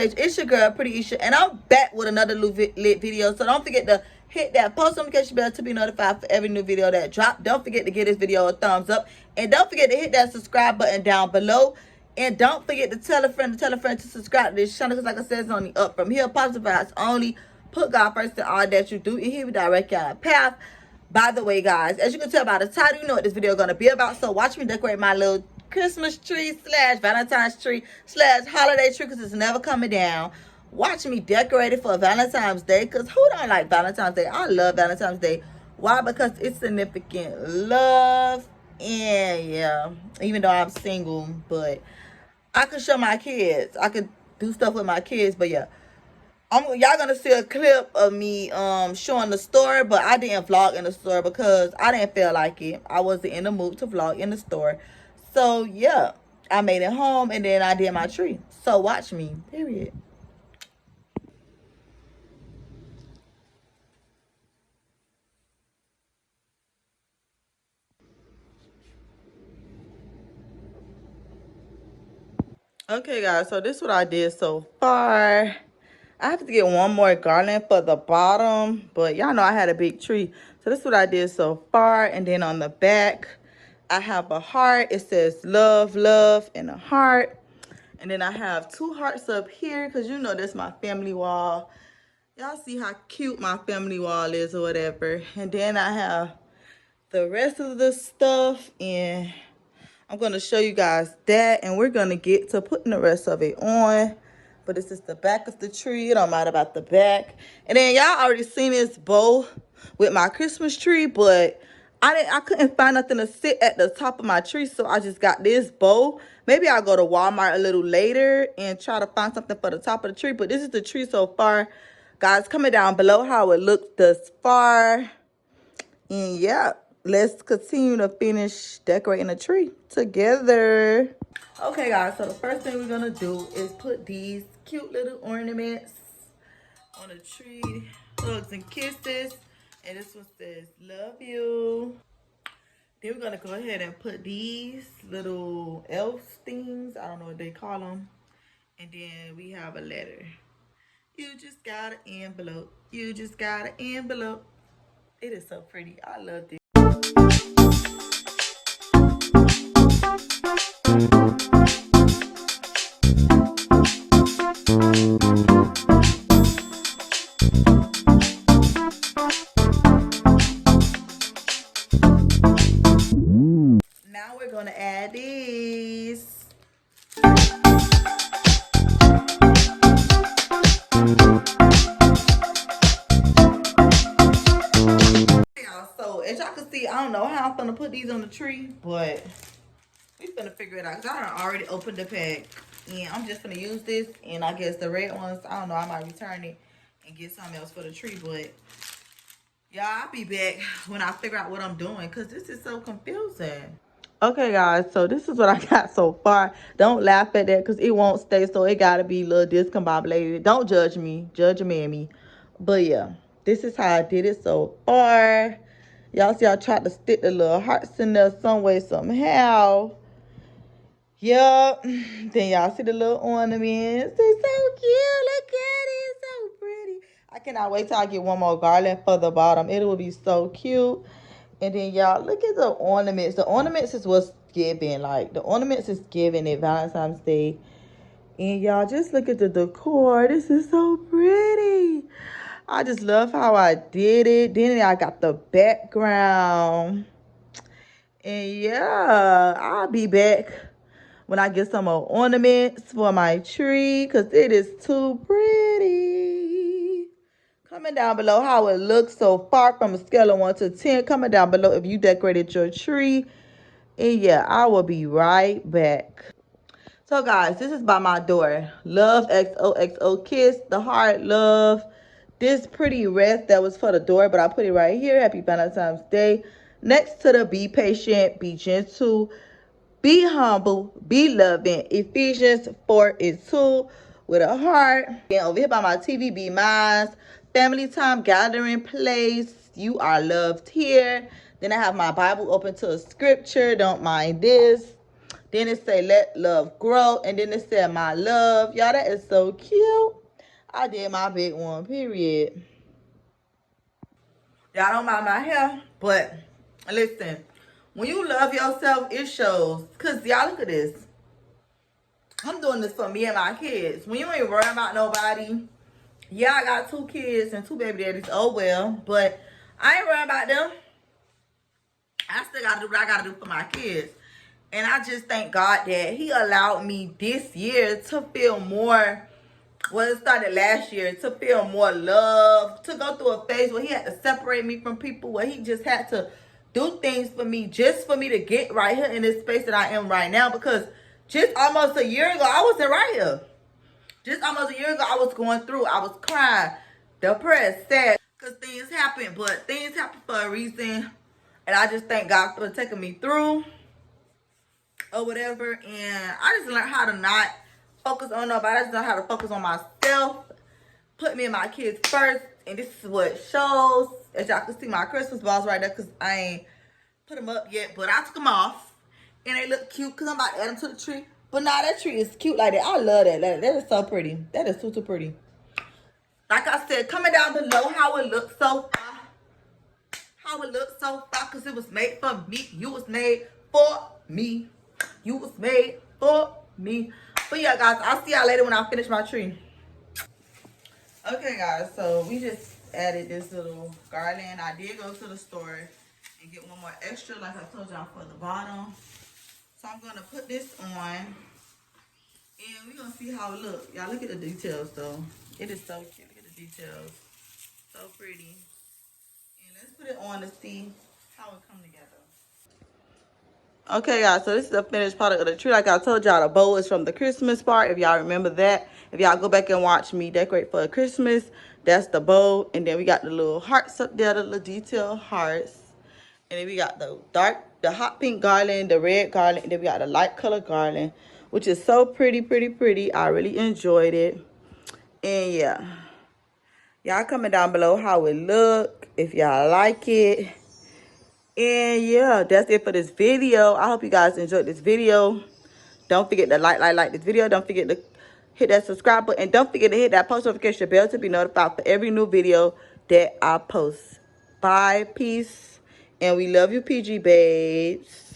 page. It's your girl, Pretty Isha, and I'm back with another lit video. So don't forget to hit that post notification bell to be notified for every new video that drop. Don't forget to give this video a thumbs up, and don't forget to hit that subscribe button down below. And don't forget to tell a friend to subscribe to this channel, because like I said, it's only up from here. Positive vibes only. Put God first in all that you do, and He will direct you on a path. By the way, guys, as you can tell by the title, you know what this video is going to be about. So watch me decorate my little Christmas tree slash Valentine's tree slash holiday tree, because it's never coming down. Watch me decorate it for Valentine's Day, because who don't like Valentine's Day? I love Valentine's Day. Why? Because it's significant love. And yeah, even though I'm single, but I could show my kids. I could do stuff with my kids, but yeah. Y'all gonna see a clip of me showing the store, but I didn't vlog in the store because I didn't feel like it. I wasn't in the mood to vlog in the store. So yeah, I made it home and then I did my tree. So watch me, period. Okay guys, so this is what I did so far. I have to get one more garland for the bottom, but y'all know I had a big tree. So this is what I did so far. And then on the back, I have a heart. It says love, love, and a heart. And then I have two hearts up here, because you know that's my family wall. Y'all see how cute my family wall is or whatever. And then I have the rest of the stuff, and I'm going to show you guys that, and we're going to get to putting the rest of it on. But this is the back of the tree. It don't matter about the back. And then y'all already seen this bow with my Christmas tree, but I couldn't find nothing to sit at the top of my tree, so I just got this bow. Maybe I'll go to Walmart a little later and try to find something for the top of the tree. But this is the tree so far. Guys, comment down below how it looks thus far. And yeah, let's continue to finish decorating the tree together. Okay guys, so the first thing we're gonna do is put these cute little ornaments on the tree. Hugs and kisses. And this one says love you. Then we're gonna go ahead and put these little elf things, I don't know what they call them. And then we have a letter. You just got an envelope. You just got an envelope. It is so pretty. I love this. Now we're gonna add these. So as y'all can see, I don't know how I'm gonna put these on the tree, but we finna figure it out, because I done already opened the pack, and I'm just gonna use this. And I guess the red ones, I don't know, I might return it and get something else for the tree. But y'all, I'll be back when I figure out what I'm doing, because this is so confusing. Okay guys, so this is what I got so far. Don't laugh at that, because it won't stay, so it gotta be a little discombobulated. Don't judge me, judge a mammy. But yeah, this is how I did it so far. Y'all see I tried to stick the little hearts in there some way, somehow. Yup. Then y'all see the little ornaments. They're so cute. Look at it. So pretty. I cannot wait till I get one more garland for the bottom. It will be so cute. And then y'all look at the ornaments. The ornaments is what's giving. Like, the ornaments is giving it Valentine's Day. And y'all just look at the decor. This is so pretty. I just love how I did it. Then I got the background. And yeah, I'll be back when I get some more ornaments for my tree, because it is too pretty. Comment down below how it looks so far from a scale of 1 to 10. Comment down below if you decorated your tree. And yeah, I will be right back. So guys, this is by my door. Love XOXO kiss, the heart, love. This pretty wreath that was for the door, but I put it right here. Happy Valentine's Day. Next to the be patient, be gentle, be humble, be loving. Ephesians 4:2 with a heart. And over here by my TV, be mine. Family time, gathering place. You are loved here. Then I have my Bible open to a scripture. Don't mind this. Then it say let love grow. And then it said my love. Y'all, that is so cute. I did my big one, period. Y'all don't mind my hair, but listen, when you love yourself, it shows. Cause y'all look at this. I'm doing this for me and my kids. When you ain't worrying about nobody, yeah, I got 2 kids and 2 baby daddies. Oh well, but I ain't worrying about them. I still gotta do what I gotta do for my kids. And I just thank God that He allowed me this year to feel more. Well, it started last year, to feel more love, to go through a phase where He had to separate me from people, where He just had to do things for me, just for me to get right here in this space that I am right now. Because just almost a year ago, I wasn't right here. Just almost a year ago, I was going through, I was crying, depressed, sad, because things happen. But things happen for a reason. And I just thank God for taking me through or whatever. And I just learned how to not focus on nobody. I just learned how to focus on myself, put me and my kids first. And this is what it shows. As y'all can see, my Christmas balls right there, because I ain't put them up yet. But I took them off. And they look cute because I'm about to add them to the tree. But nah, that tree is cute like that. I love that. That is so pretty. That is too pretty. Like I said, comment down below how it looks so far. How it looks so far, because it was made for me. You was made for me. You was made for me. But yeah, guys, I'll see y'all later when I finish my tree. Okay, guys, so we just added this little garland. I did go to the store and get one more extra, like I told y'all, for the bottom. So I'm going to put this on, and we're going to see how it looks. Y'all, look at the details, though. It is so cute. Look at the details. So pretty. And let's put it on to see how it come together. Okay, guys, so this is the finished product of the tree. Like I told y'all, the bow is from the Christmas part, if y'all remember that. If y'all go back and watch me decorate for Christmas, that's the bow. And then we got the little hearts up there, the little detailed hearts. And then we got the hot pink garland, the red garland, and then we got the light color garland, which is so pretty, pretty, pretty. I really enjoyed it. And yeah, y'all comment down below how it look, if y'all like it. And yeah, that's it for this video. I hope you guys enjoyed this video. Don't forget to like this video. Don't forget to hit that subscribe button. And don't forget to hit that post notification bell to be notified for every new video that I post. Bye, peace, and we love you, PG babes.